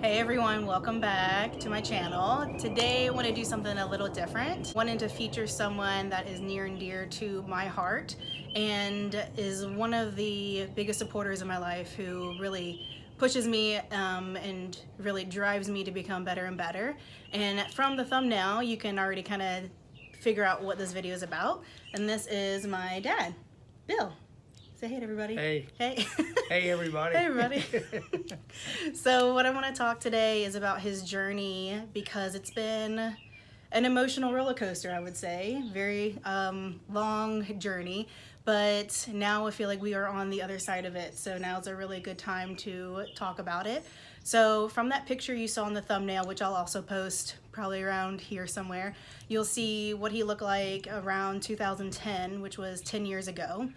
Hey everyone, welcome back to my channel. Today I want to do something a little different. Wanted to feature someone that is near and dear to my heart and is one of the biggest supporters in my life who really pushes me and really drives me to become better and better. And from the thumbnail you can already kind of figure out what this video is about. And this is my dad, Bill. Say hey to everybody. Hey. Hey. Hey everybody. Hey everybody. So what I want to talk today is about his journey because it's been an emotional roller coaster, I would say. Very long journey, but now I feel like we are on the other side of it. So now is a really good time to talk about it. So from that picture you saw in the thumbnail, which I'll also post probably around here somewhere, you'll see what he looked like around 2010, which was 10 years ago.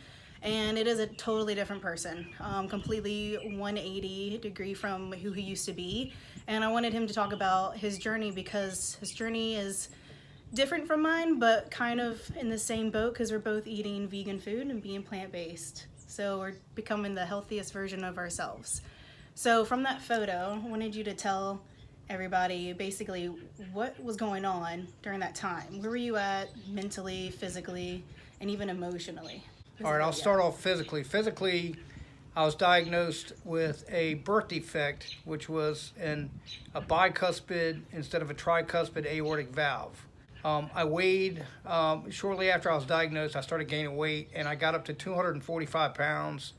And it is a totally different person, completely 180 degree from who he used to be. And I wanted him to talk about his journey because his journey is different from mine, but kind of in the same boat because we're both eating vegan food and being plant-based. So we're becoming the healthiest version of ourselves. So from that photo, I wanted you to tell everybody basically what was going on during that time. Where were you at mentally, physically, and even emotionally? All right, I'll start off physically. Physically, I was diagnosed with a birth defect, which was a bicuspid instead of a tricuspid aortic valve. I weighed, shortly after I was diagnosed, I started gaining weight, and I got up to 245 pounds.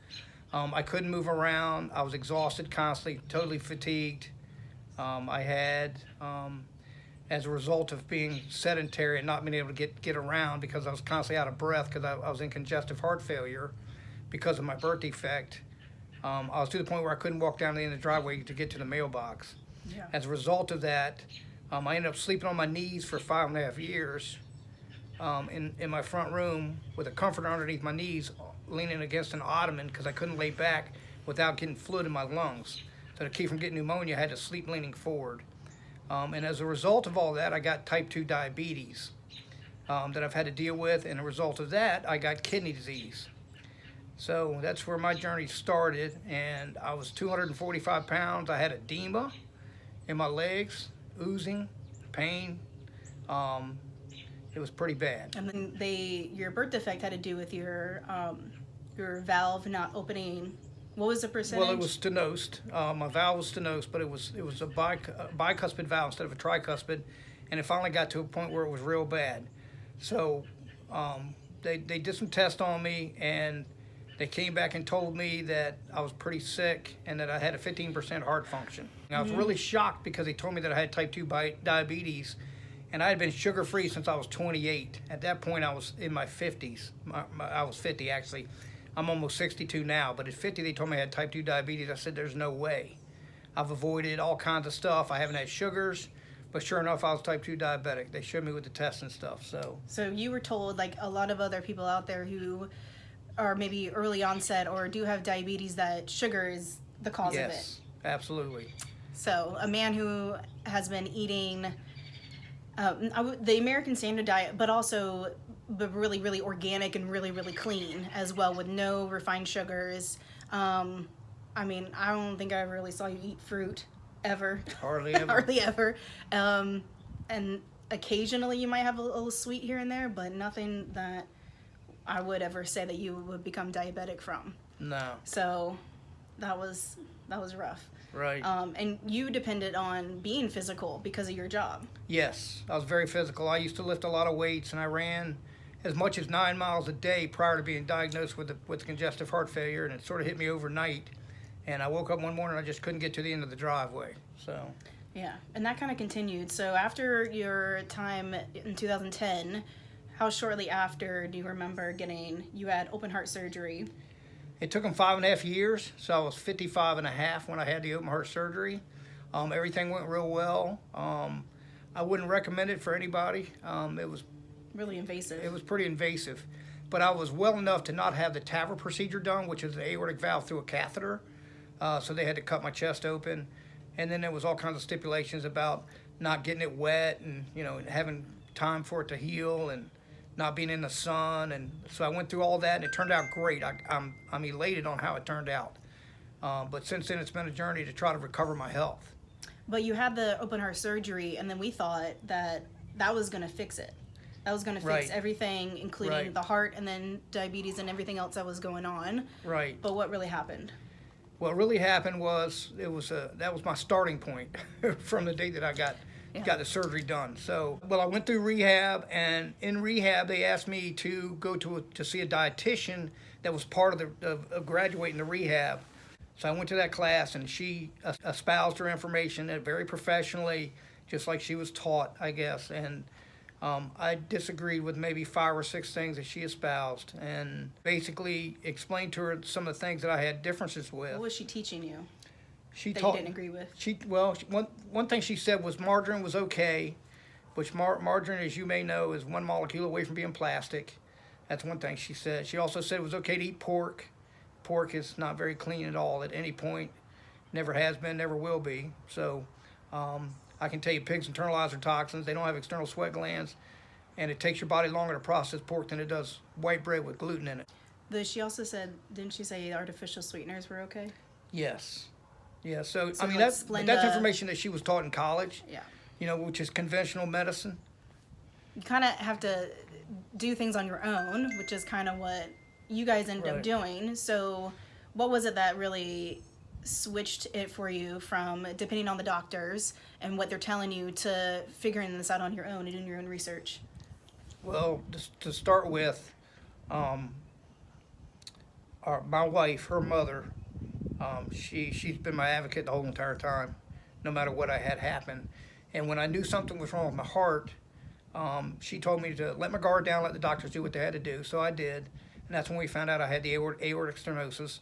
I couldn't move around. I was exhausted constantly, totally fatigued. I had, as a result of being sedentary and not being able to get around because I was constantly out of breath because I was in congestive heart failure because of my birth defect. I was to the point where I couldn't walk down the end of the driveway to get to the mailbox. Yeah. As a result of that, I ended up sleeping on my knees for 5.5 years in my front room with a comforter underneath my knees, leaning against an ottoman because I couldn't lay back without getting fluid in my lungs. So to keep from getting pneumonia, I had to sleep leaning forward. And as a result of all that, I got type 2 diabetes that I've had to deal with. And as a result of that, I got kidney disease. So that's where my journey started. And I was 245 pounds. I had edema in my legs, oozing, pain. It was pretty bad. And then your birth defect had to do with your valve not opening. What was the percentage? Well, it was stenosed. My valve was stenosed, but it was a bicuspid valve instead of a tricuspid, and it finally got to a point where it was real bad. So they did some tests on me, and they came back and told me that I was pretty sick and that I had a 15% heart function. And I was really shocked because they told me that I had type 2 diabetes, and I had been sugar-free since I was 28. At that point, I was in my 50s. I was 50, actually. I'm almost 62 now, but at 50 they told me I had type 2 diabetes. I said, there's no way. I've avoided all kinds of stuff. I haven't had sugars, but sure enough, I was type 2 diabetic. They showed me with the tests and stuff. So you were told, like a lot of other people out there who are maybe early onset or do have diabetes, that sugar is the cause of it. Yes, absolutely. So a man who has been eating the American Standard diet, but also really, really organic and really, really clean as well, with no refined sugars. I mean, I don't think I ever really saw you eat fruit ever. Hardly ever. Hardly ever. And occasionally you might have a little sweet here and there, but nothing that I would ever say that you would become diabetic from. No. So that was rough. Right. And you depended on being physical because of your job. Yes, I was very physical. I used to lift a lot of weights, and I ran as much as 9 miles a day prior to being diagnosed with congestive heart failure, and it sort of hit me overnight. And I woke up one morning, I just couldn't get to the end of the driveway. So. Yeah, and that kind of continued. So after your time in 2010, how shortly after do you remember you had open heart surgery? It took them 5.5 years, so I was 55 and a half when I had the open heart surgery. Everything went real well. I wouldn't recommend it for anybody. It was really invasive. It was pretty invasive, but I was well enough to not have the TAVR procedure done, which is an aortic valve through a catheter. So they had to cut my chest open, and then there was all kinds of stipulations about not getting it wet and having time for it to heal and not being in the sun, and so I went through all that, and it turned out great. I'm elated on how it turned out. But since then, it's been a journey to try to recover my health. But you had the open heart surgery, and then we thought that that was going to fix it. That was going to fix Right. everything, including Right. the heart and then diabetes and everything else that was going on. Right. But what really happened? What really happened was that was my starting point from the day that I got the surgery done. So, well, I went through rehab, and in rehab they asked me to go to see a dietitian that was part of graduating the rehab. So I went to that class, and she espoused her information very professionally, just like she was taught, I guess. And I disagreed with maybe 5 or 6 things that she espoused, and basically explained to her some of the things that I had differences with. What was she teaching you She that taught. you didn't agree with? One thing she said was margarine was okay, which margarine, as you may know, is one molecule away from being plastic. That's one thing she said. She also said it was okay to eat pork. Pork is not very clean at all at any point. Never has been, never will be. So I can tell you pigs internalize their toxins. They don't have external sweat glands. And it takes your body longer to process pork than it does white bread with gluten in it. She also said, didn't she say artificial sweeteners were okay? Yes. Yeah, so I mean, like that's Splenda. information that she was taught in college, Yeah. which is conventional medicine. You kind of have to do things on your own, which is kind of what you guys ended up Right. doing. So what was it that really switched it for you from depending on the doctors and what they're telling you to figuring this out on your own and doing your own research? Well, just to start with, my wife, her mother, she's been my advocate the whole entire time, no matter what I had happen. And when I knew something was wrong with my heart, she told me to let my guard down, let the doctors do what they had to do. So I did, and that's when we found out I had the aortic stenosis.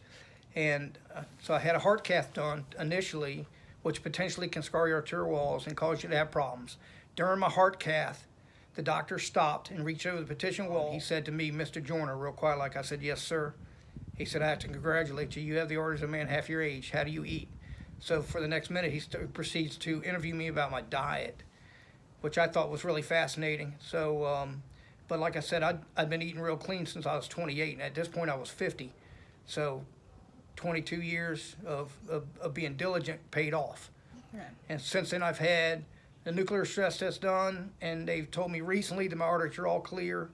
And so I had a heart cath done initially, which potentially can scar your arterial walls and cause you to have problems. During my heart cath, the doctor stopped and reached over the petition wall. He said to me, "Mr. Joyner," real quiet, like I said, "Yes, sir." He said, "I have to congratulate you. You have the arteries of a man half your age. How do you eat?" So for the next minute, he proceeds to interview me about my diet, which I thought was really fascinating. So, but like I said, I'd been eating real clean since I was 28, and at this point I was 50. So 22 years of being diligent paid off. Right. And since then I've had the nuclear stress test done, and they've told me recently that my arteries are all clear.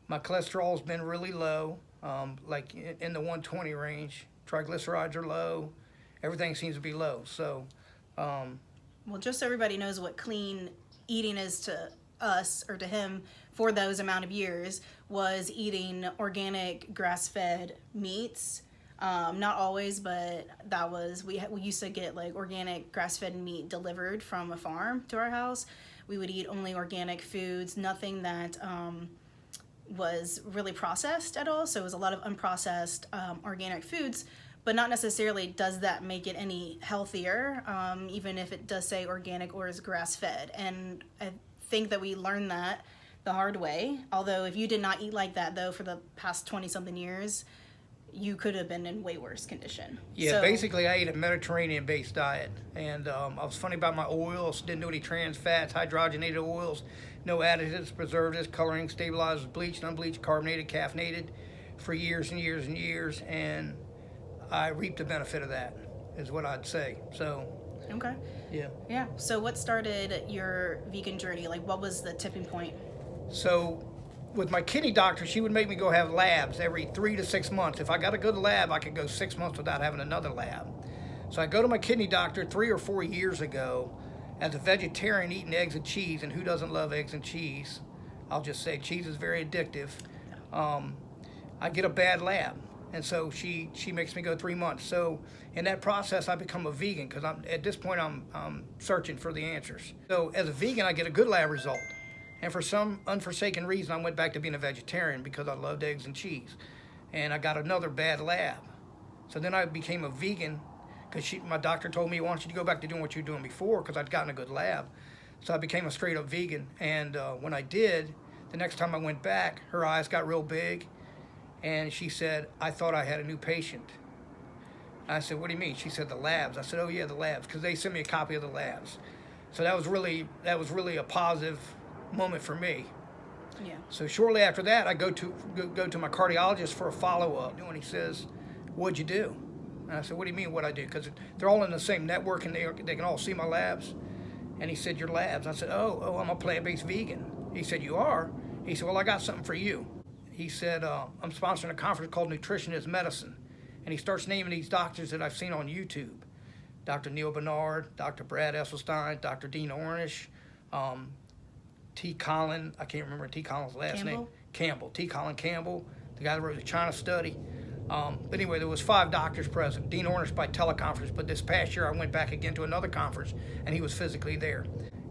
My cholesterol's been really low, like in the 120 range. Triglycerides are low. Everything seems to be low. So, Well, just so everybody knows what clean eating is to us or to him for those amount of years, was eating organic grass-fed meats. Not always, but that was, we used to get like organic grass-fed meat delivered from a farm to our house. We would eat only organic foods, nothing that was really processed at all. So it was a lot of unprocessed organic foods, but not necessarily does that make it any healthier, even if it does say organic or is grass-fed. And I think that we learned that the hard way. Although if you did not eat like that, though, for the past 20-something years, you could have been in way worse condition. yeah, So, basically I ate a Mediterranean-based diet. And I was funny about my oils. Didn't do any trans fats, hydrogenated oils, no additives, preservatives, coloring, stabilizers, bleached, unbleached, carbonated, caffeinated for years and years and years. And I reaped the benefit of that, is what I'd say. So, okay. yeah. Yeah. So what started your vegan journey? Like, what was the tipping point? So with my kidney doctor, she would make me go have labs every 3 to 6 months. If I got a good lab, I could go 6 months without having another lab. So I go to my kidney doctor 3 or 4 years ago as a vegetarian eating eggs and cheese. And who doesn't love eggs and cheese? I'll just say cheese is very addictive. I get a bad lab. And so she makes me go 3 months. So in that process, I become a vegan because at this point I'm searching for the answers. So as a vegan, I get a good lab result. And for some unforsaken reason, I went back to being a vegetarian because I loved eggs and cheese. And I got another bad lab. So then I became a vegan because my doctor told me, "Why don't you go back to doing what you were doing before?" Because I'd gotten a good lab. So I became a straight up vegan. And when I did, the next time I went back, her eyes got real big. And she said, "I thought I had a new patient." I said, "What do you mean?" She said, "The labs." I said, "Oh yeah, the labs," because they sent me a copy of the labs. So that was really a positive moment for me. Yeah. So shortly after that, I go to my cardiologist for a follow-up, and he says, "What'd you do?" And I said, what do you mean what I do? Because they're all in the same network and they can all see my labs. And he said, your labs. I said, oh, I'm a plant-based vegan. He said, you are? He said, well, I got something for you. He said, I'm sponsoring a conference called Nutrition is Medicine. And he starts naming these doctors that I've seen on YouTube. Dr. Neil Bernard, Dr. Brad Esselstein, Dr. Dean Ornish, T. Colin, I can't remember T. Colin's last name. Campbell, T. Colin Campbell, the guy that wrote the China Study. But anyway, there was 5 doctors present. Dean Ornish by teleconference, but this past year I went back again to another conference, and he was physically there.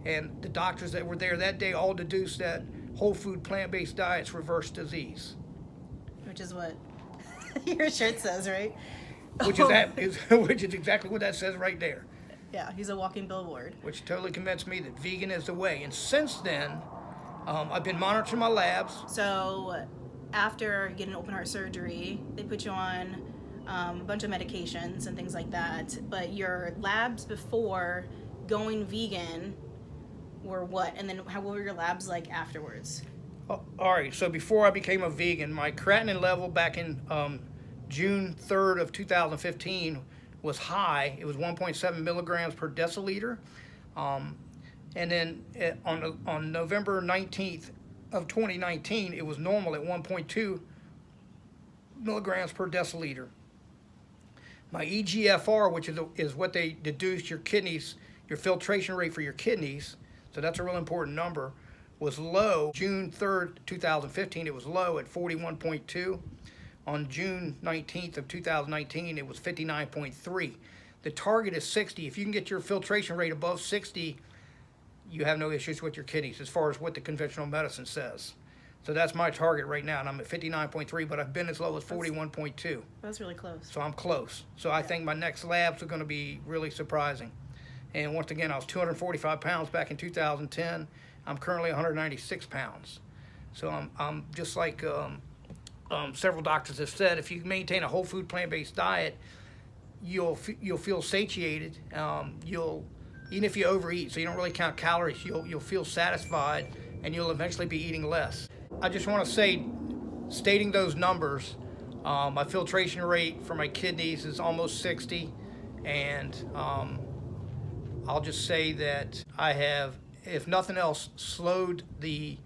And the doctors that were there that day all deduced that whole food plant-based diets reverse disease. Which is what your shirt says, right? Which is exactly what that says right there. Yeah, he's a walking billboard. Which totally convinced me that vegan is the way. And since then, I've been monitoring my labs. So after getting open heart surgery, they put you on a bunch of medications and things like that. But your labs before going vegan were what? And then what were your labs like afterwards? All right, so before I became a vegan, my creatinine level back in June 3rd of 2015 was high. It was 1.7 milligrams per deciliter. And then on November 19th of 2019, it was normal at 1.2 milligrams per deciliter. My EGFR, which is what they deduced your kidneys, your filtration rate for your kidneys, so that's a real important number, was low. June 3rd, 2015, it was low at 41.2. On June 19th of 2019, it was 59.3. The target is 60. If you can get your filtration rate above 60, you have no issues with your kidneys as far as what the conventional medicine says. So that's my target right now, and I'm at 59.3, but I've been as low as 41.2. That's really close. So I'm close. So I think my next labs are going to be really surprising. And once again, I was 245 pounds back in 2010. I'm currently 196 pounds. So I'm just like several doctors have said, if you maintain a whole food plant-based diet, you'll feel satiated. Even if you overeat, so you don't really count calories, you'll feel satisfied, and you'll eventually be eating less. I just want to say, stating those numbers, my filtration rate for my kidneys is almost 60, and I'll just say that I have, if nothing else, slowed the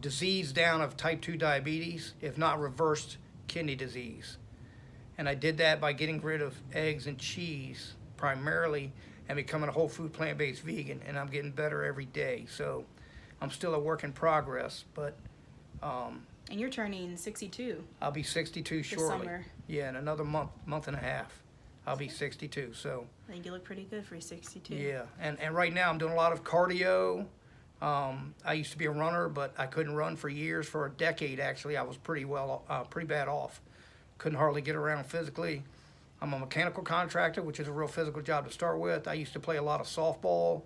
disease down of type 2 diabetes, if not reversed kidney disease. And I did that by getting rid of eggs and cheese primarily and becoming a whole food plant-based vegan, and I'm getting better every day. So I'm still a work in progress, but and you're turning 62. I'll be 62 this shortly. Summer. Yeah, in another month and a half, I'll be 62. So I think you look pretty good for 62. yeah, and right now I'm doing a lot of cardio. I used to be a runner, but I couldn't run for years. For a decade, actually, I was pretty bad off. Couldn't hardly get around physically. I'm a mechanical contractor, which is a real physical job to start with. I used to play a lot of softball,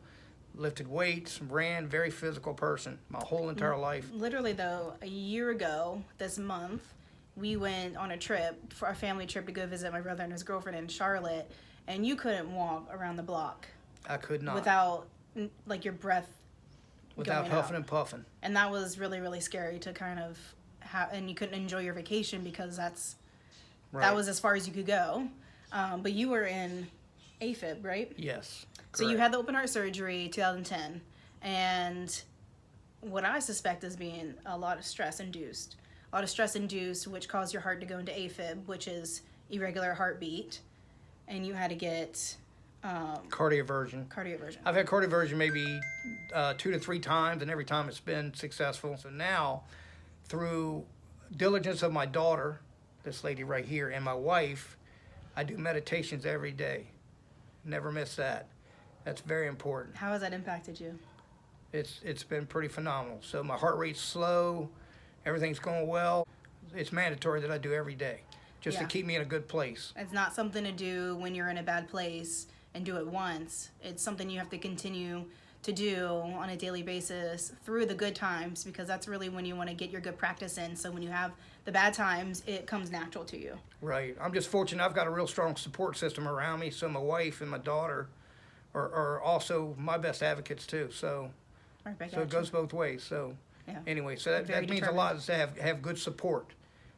lifted weights, ran, very physical person my whole entire life. Literally, though, a year ago this month, we went on a trip, for a family trip, to go visit my brother and his girlfriend in Charlotte, and you couldn't walk around the block. I could not. Without, like, your breath without huffing and puffing. And that was really, really scary to kind of have, and you couldn't enjoy your vacation because that was as far as you could go. But you were in AFib, right? Yes. So you had the open heart surgery 2010, and what I suspect is being a lot of stress induced, which caused your heart to go into AFib, which is irregular heartbeat, and you had to get cardioversion. I've had cardioversion maybe 2 to 3 times, and every time it's been successful. So now, through diligence of my daughter, this lady right here, and my wife, I do meditations every day. Never miss that. That's very important. How has that impacted you? It's been pretty phenomenal. So my heart rate's slow, everything's going well. It's mandatory that I do every day, just to keep me in a good place. It's not something to do when you're in a bad place and do it once. It's something you have to continue to do on a daily basis through the good times, because that's really when you want to get your good practice in. So when you have the bad times, it comes natural to you. Right. I'm just fortunate I've got a real strong support system around me. So my wife and my daughter are also my best advocates too. So it goes both ways. So anyway, so that means a lot, is to have good support.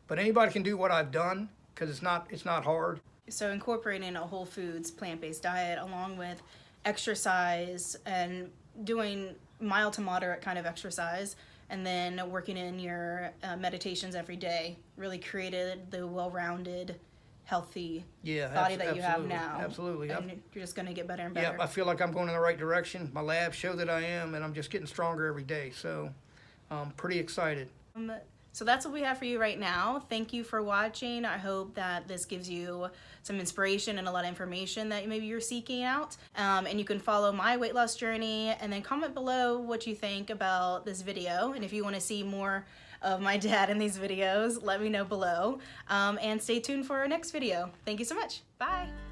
But anybody can do what I've done, because it's not hard. So incorporating a whole foods, plant-based diet along with exercise and doing mild to moderate kind of exercise, and then working in your meditations every day really created the well-rounded, healthy body that you have now. Absolutely. And you're just going to get better and better. Yeah, I feel like I'm going in the right direction. My labs show that I am, and I'm just getting stronger every day. So I'm pretty excited. So that's what we have for you right now. Thank you for watching. I hope that this gives you some inspiration and a lot of information that maybe you're seeking out. And you can follow my weight loss journey, and then comment below what you think about this video. And if you want to see more of my dad in these videos, let me know below. And stay tuned for our next video. Thank you so much. Bye.